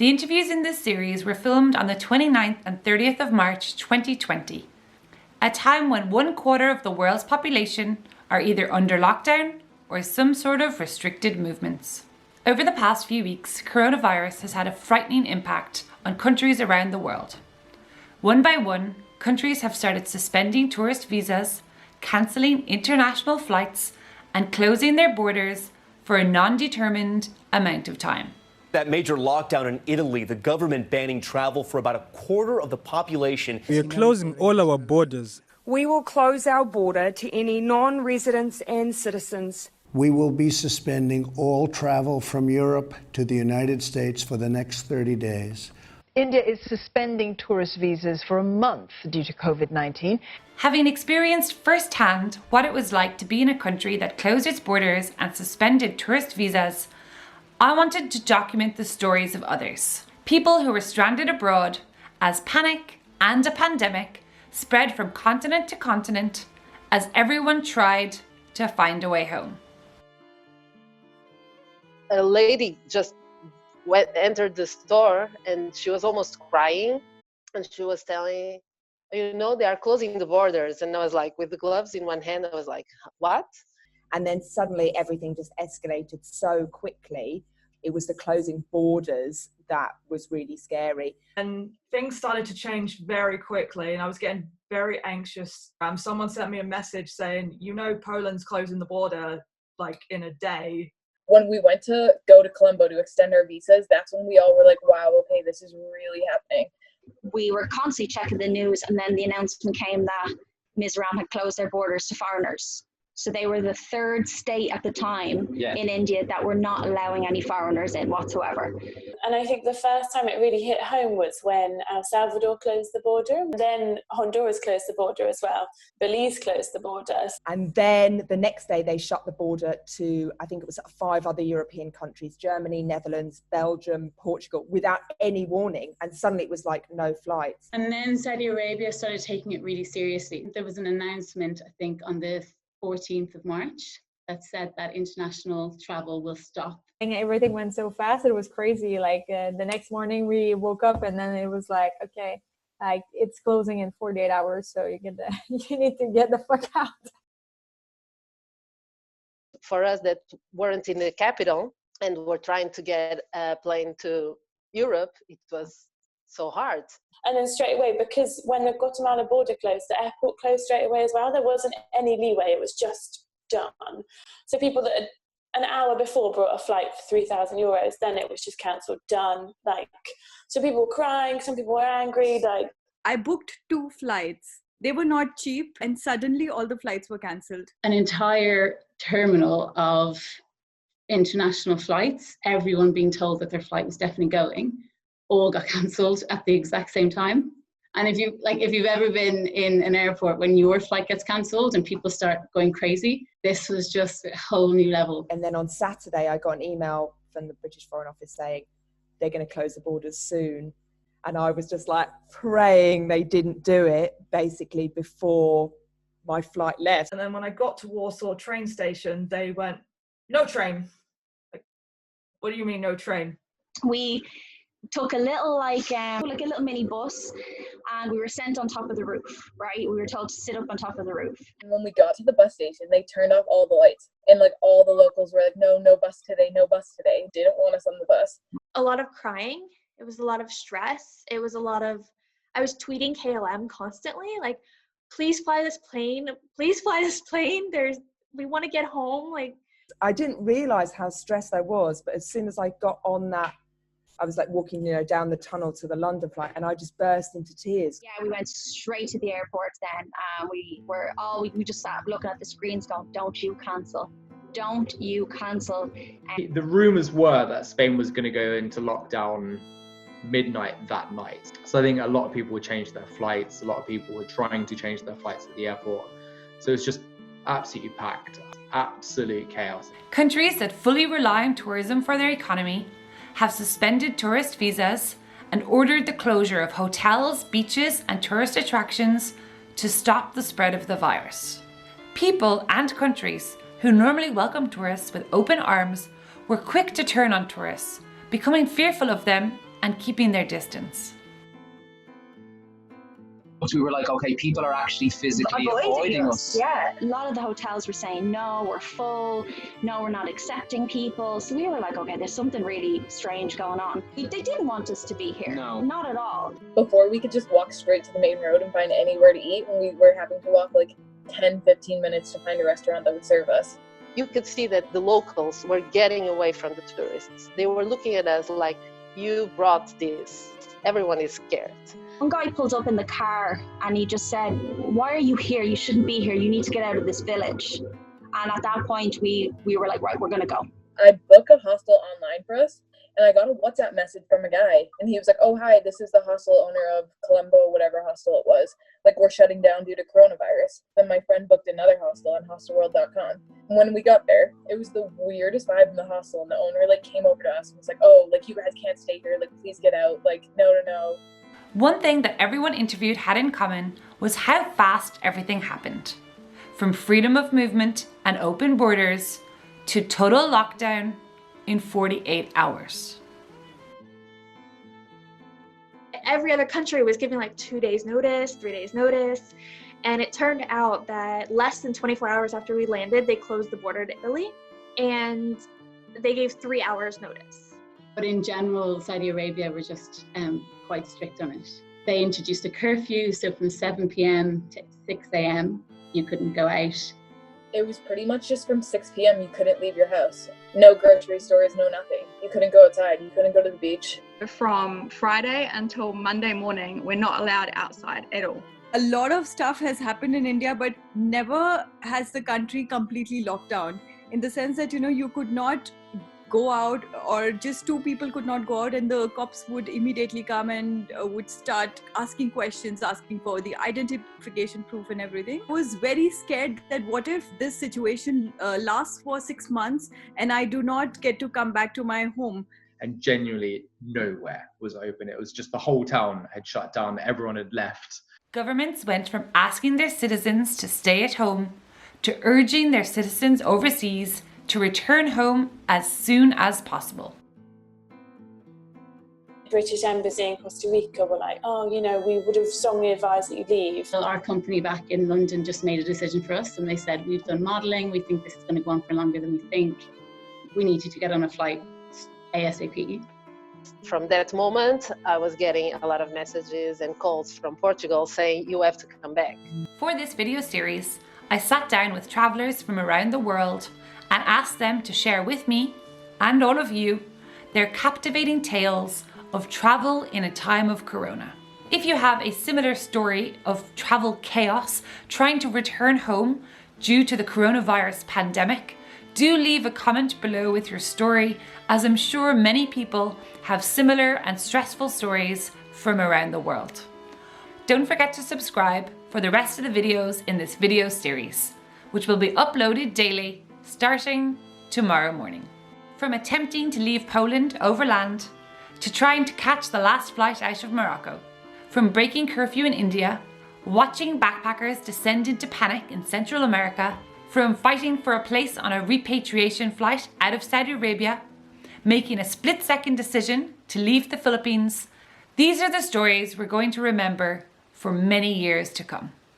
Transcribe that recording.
The interviews in this series were filmed on the 29th and 30th of March 2020, a time when 1/4 of the world's population are either under lockdown or some sort of restricted movements. Over the past few weeks, coronavirus has had a frightening impact on countries around the world. One by one, countries have started suspending tourist visas, cancelling international flights, and closing their borders for a non-determined amount of time. That major lockdown in Italy, the government banning travel for about 1/4 of the population. We are closing all our borders. We will close our border to any non-residents and citizens. We will be suspending all travel from Europe to the United States for the next 30 days. India is suspending tourist visas for a month due to COVID-19. Having experienced firsthand what it was like to be in a country that closed its borders and suspended tourist visas, I wanted to document the stories of others. People who were stranded abroad as panic and a pandemic spread from continent to continent as everyone tried to find a way home. A lady just entered the store and she was almost crying, and she was telling, they are closing the borders. And I was like, with the gloves in one hand, I was like, what? And then suddenly everything just escalated so quickly. It was the closing borders that was really scary. And things started to change very quickly, and I was getting very anxious. Someone sent me a message saying, Poland's closing the border like in a day. When we went to go to Colombo to extend our visas, that's when we all were like, wow, okay, this is really happening. We were constantly checking the news, and then the announcement came that Mizoram had closed their borders to foreigners. So they were the third state at the time in India that were not allowing any foreigners in whatsoever. And I think the first time it really hit home was when El Salvador closed the border. Then Honduras closed the border as well. Belize closed the border. And then the next day they shut the border to, I think it was 5 other European countries, Germany, Netherlands, Belgium, Portugal, without any warning. And suddenly it was like no flights. And then Saudi Arabia started taking it really seriously. There was an announcement, I think, on the 14th of March that said that international travel will stop. And everything went so fast, it was crazy. Like the next morning we woke up and then it was like, okay, like it's closing in 48 hours, so you need to get the fuck out. For us that weren't in the capital and were trying to get a plane to Europe, it was so hard. And then straight away, because when the Guatemala border closed, the airport closed straight away as well. There wasn't any leeway. It was just done. So people that had an hour before bought a flight for 3,000 euros, then it was just cancelled, done. So people were crying, some people were angry. I booked 2 flights. They were not cheap, and suddenly all the flights were cancelled. An entire terminal of international flights, everyone being told that their flight was definitely going, all got cancelled at the exact same time. And if you've ever been in an airport when your flight gets cancelled and people start going crazy, this was just a whole new level. And then on Saturday, I got an email from the British Foreign Office saying they're going to close the borders soon. And I was just like praying they didn't do it basically before my flight left. And then when I got to Warsaw train station, they went, no train. What do you mean no train? We took a little like a little mini bus, and we were sent on top of the roof, right? We were told to sit up on top of the roof. And when we got to the bus station, they turned off all the lights, and all the locals were like, no bus today, no bus today. Didn't want us on the bus. A lot of crying. It was a lot of stress. It was a lot of, I was tweeting KLM constantly, like, please fly this plane. Please fly this plane. We want to get home. I didn't realize how stressed I was, but as soon as I got on that, I was walking, down the tunnel to the London flight, and I just burst into tears. Yeah, we went straight to the airport then. We just sat looking at the screens going, don't you cancel. Don't you cancel. The rumours were that Spain was going to go into lockdown midnight that night. So I think a lot of people would change their flights. A lot of people were trying to change their flights at the airport. So it's just absolutely packed. Absolute chaos. Countries that fully rely on tourism for their economy have suspended tourist visas and ordered the closure of hotels, beaches, and tourist attractions to stop the spread of the virus. People and countries who normally welcome tourists with open arms were quick to turn on tourists, becoming fearful of them and keeping their distance. We were like, okay, people are actually physically avoiding us. Yeah, a lot of the hotels were saying, no, we're full, no, we're not accepting people. So we were like, okay, there's something really strange going on. They didn't want us to be here. No. Not at all. Before we could just walk straight to the main road and find anywhere to eat, when we were having to walk like 10-15 minutes to find a restaurant that would serve us. You could see that the locals were getting away from the tourists. They were looking at us like, you brought this. Everyone is scared. One guy pulled up in the car and he just said, why are you here? You shouldn't be here. You need to get out of this village. And at that point, we were like, right, we're going to go. I booked a hostel online for us, and I got a WhatsApp message from a guy, and he was like, oh, hi, this is the hostel owner of Colombo, whatever hostel it was. Like, we're shutting down due to coronavirus. Then my friend booked another hostel on hostelworld.com. And when we got there, it was the weirdest vibe in the hostel, and the owner, like, came over to us and was like, oh, like, you guys can't stay here. Like, please get out. Like, no. One thing that everyone interviewed had in common was how fast everything happened. From freedom of movement and open borders to total lockdown in 48 hours. Every other country was giving like 2 days notice, 3 days notice. And it turned out that less than 24 hours after we landed, they closed the border to Italy and they gave 3 hours notice. But in general, Saudi Arabia were just quite strict on it. They introduced a curfew, so from 7 p.m. to 6 a.m. you couldn't go out. It was pretty much just from 6 p.m. you couldn't leave your house. No grocery stores, no nothing. You couldn't go outside, you couldn't go to the beach. From Friday until Monday morning, we're not allowed outside at all. A lot of stuff has happened in India, but never has the country completely locked down. In the sense that, you could not go out, or just two people could not go out, and the cops would immediately come and would start asking questions, asking for the identification proof and everything. I was very scared that what if this situation lasts for 6 months and I do not get to come back to my home. And genuinely nowhere was open. It was just the whole town had shut down, everyone had left. Governments went from asking their citizens to stay at home to urging their citizens overseas to return home as soon as possible. British Embassy in Costa Rica were like, we would have strongly advised that you leave. So our company back in London just made a decision for us, and they said, we've done modelling, we think this is going to go on for longer than we think. We need you to get on a flight ASAP. From that moment, I was getting a lot of messages and calls from Portugal saying, you have to come back. For this video series, I sat down with travellers from around the world and asked them to share with me, and all of you, their captivating tales of travel in a time of corona. If you have a similar story of travel chaos trying to return home due to the coronavirus pandemic, do leave a comment below with your story, as I'm sure many people have similar and stressful stories from around the world. Don't forget to subscribe for the rest of the videos in this video series, which will be uploaded daily starting tomorrow morning. From attempting to leave Poland overland to trying to catch the last flight out of Morocco, from breaking curfew in India, watching backpackers descend into panic in Central America, from fighting for a place on a repatriation flight out of Saudi Arabia, making a split-second decision to leave the Philippines, these are the stories we're going to remember for many years to come.